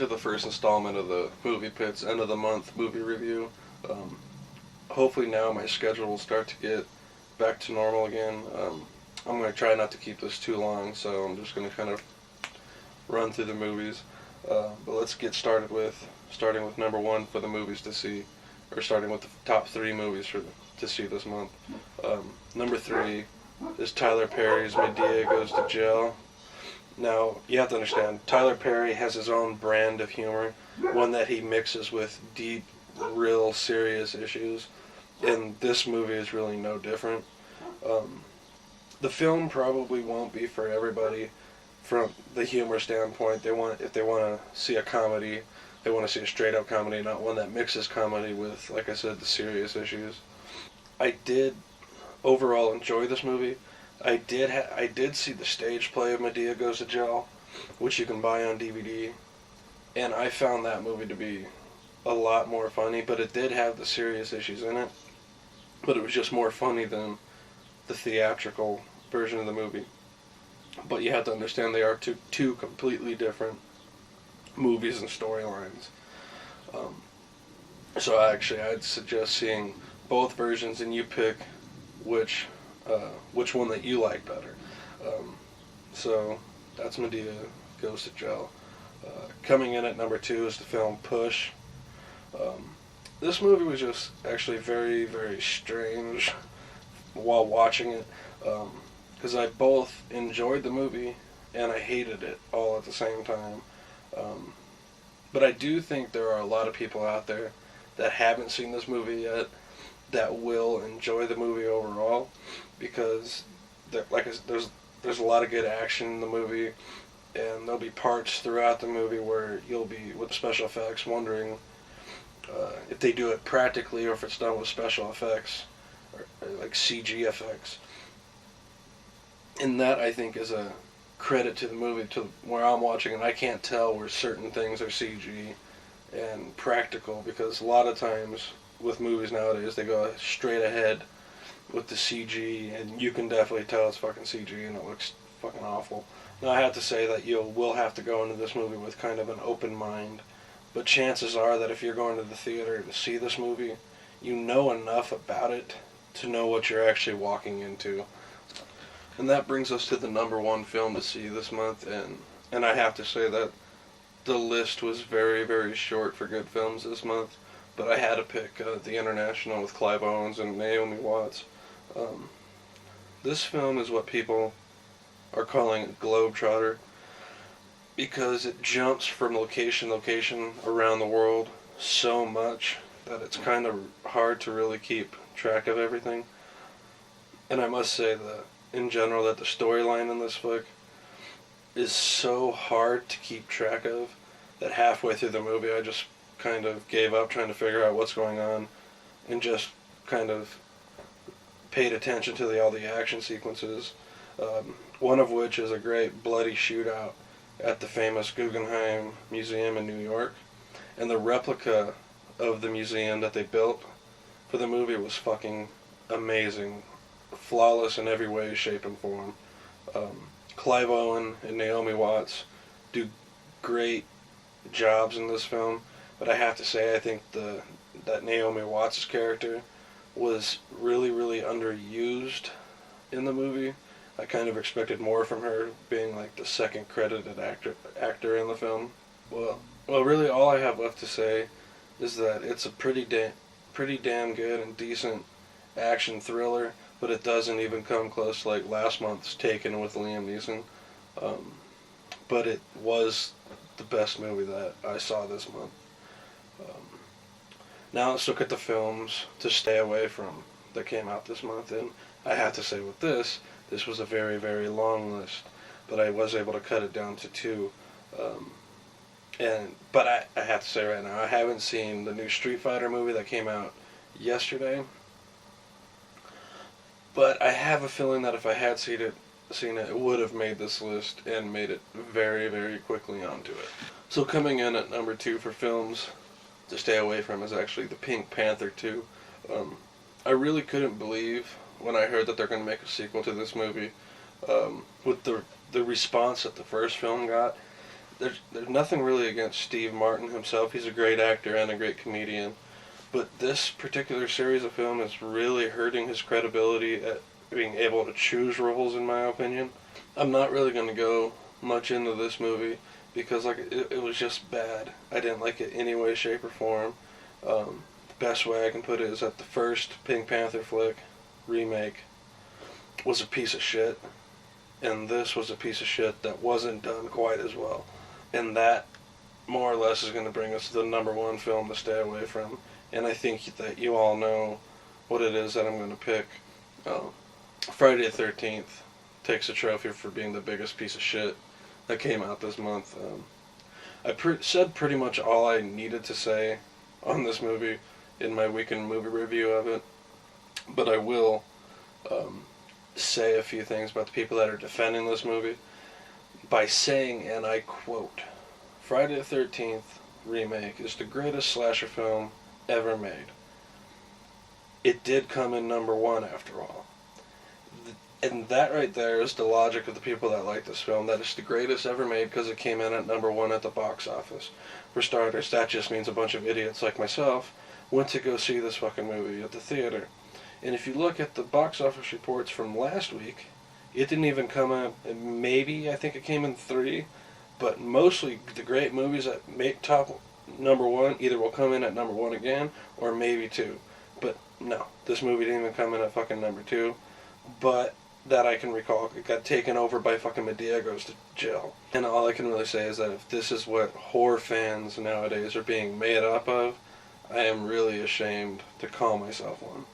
to the first installment of the Movie Pits end of the month movie review. Um, Hopefully now my schedule will start to get back to normal again. I'm going to try not to keep this too long, so I'm just going to kind of run through the movies. But let's get starting with number one for the movies to see, or starting with the top three movies to see this month. Number three is Tyler Perry's Madea Goes to Jail. Now, you have to understand, Tyler Perry has his own brand of humor, one that he mixes with deep, real, serious issues, and this movie is really no different. The film probably won't be for everybody from the humor standpoint. If they want to see a comedy, they want to see a straight-up comedy, not one that mixes comedy with, like I said, the serious issues. I did overall enjoy this movie. I did see the stage play of Madea Goes to Jail, which you can buy on DVD, and I found that movie to be a lot more funny, but it did have the serious issues in it, but it was just more funny than the theatrical version of the movie. But you have to understand they are two completely different movies and storylines. So I'd suggest seeing both versions, and you pick which one that you like better. So that's Madea Goes to Jail. Coming in at number two is the film Push. This movie was just actually very, very strange while watching it, because I both enjoyed the movie and I hated it all at the same time. But I do think there are a lot of people out there that haven't seen this movie yet that will enjoy the movie overall, because there's a lot of good action in the movie, and there'll be parts throughout the movie where you'll be, with special effects, wondering if they do it practically or if it's done with special effects, or like CG effects. And that, I think, is a credit to the movie, to where I'm watching, and I can't tell where certain things are CG and practical, because a lot of times with movies nowadays, they go straight ahead with the CG, and you can definitely tell it's fucking CG, and it looks fucking awful. Now, I have to say that you will have to go into this movie with kind of an open mind, but chances are that if you're going to the theater to see this movie, you know enough about it to know what you're actually walking into. And that brings us to the number one film to see this month, and I have to say that the list was very, very short for good films this month, but I had to pick The International with Clive Owens and Naomi Watts. This film is what people are calling a globetrotter, because it jumps from location to location around the world so much that it's kind of hard to really keep track of everything. And I must say that, in general, that the storyline in this book is so hard to keep track of that halfway through the movie I just kind of gave up trying to figure out what's going on, and just kind of paid attention to all the action sequences, one of which is a great bloody shootout at the famous Guggenheim Museum in New York. And the replica of the museum that they built for the movie was fucking amazing. Flawless in every way, shape, and form. Clive Owen and Naomi Watts do great jobs in this film, but I have to say I think that Naomi Watts' character was really, really underused in the movie. I kind of expected more from her, being like the second credited actor in the film. Well, really all I have left to say is that it's a pretty damn good and decent action thriller, but it doesn't even come close to like last month's Taken with Liam Neeson. But it was the best movie that I saw this month. Now let's look at the films to stay away from that came out this month, and I have to say with this was a very, very long list, but I was able to cut it down to two. But I have to say right now, I haven't seen the new Street Fighter movie that came out yesterday, but I have a feeling that if I had seen it, it would have made this list and made it very, very quickly onto it. So coming in at number two for films to stay away from is actually the Pink Panther 2. I really couldn't believe when I heard that they're going to make a sequel to this movie. With the response that the first film got, there's nothing really against Steve Martin himself. He's a great actor and a great comedian. But this particular series of film is really hurting his credibility at being able to choose roles, in my opinion. I'm not really going to go much into this movie because it was just bad. I didn't like it any way, shape, or form. The best way I can put it is that the first Pink Panther flick remake was a piece of shit, and this was a piece of shit that wasn't done quite as well. And that, more or less, is going to bring us to the number one film to stay away from. And I think that you all know what it is that I'm going to pick. Friday the 13th takes a trophy for being the biggest piece of shit that came out this month. I said pretty much all I needed to say on this movie in my weekend movie review of it, but I will say a few things about the people that are defending this movie by saying, and I quote, Friday the 13th remake is the greatest slasher film ever made. It did come in number one after all. And that right there is the logic of the people that like this film, that it's the greatest ever made because it came in at number one at the box office. For starters, that just means a bunch of idiots like myself went to go see this fucking movie at the theater. And if you look at the box office reports from last week, it didn't even come in, maybe, I think it came in 3, but mostly the great movies that make top number one either will come in at number 1 again, or maybe 2. But no, this movie didn't even come in at fucking number 2. But that I can recall, it got taken over by fucking Medea Goes to Jail. And all I can really say is that if this is what horror fans nowadays are being made up of, I am really ashamed to call myself one.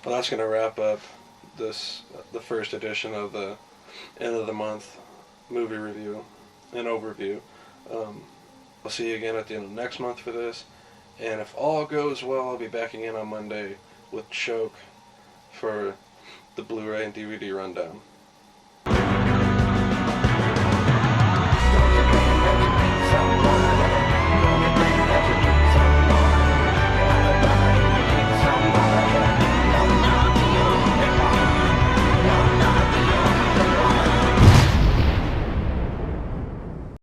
Well, that's going to wrap up the first edition of the end of the month movie review and overview. I'll see you again at the end of next month for this. And if all goes well, I'll be back again on Monday with Choke for the Blu-ray and DVD rundown.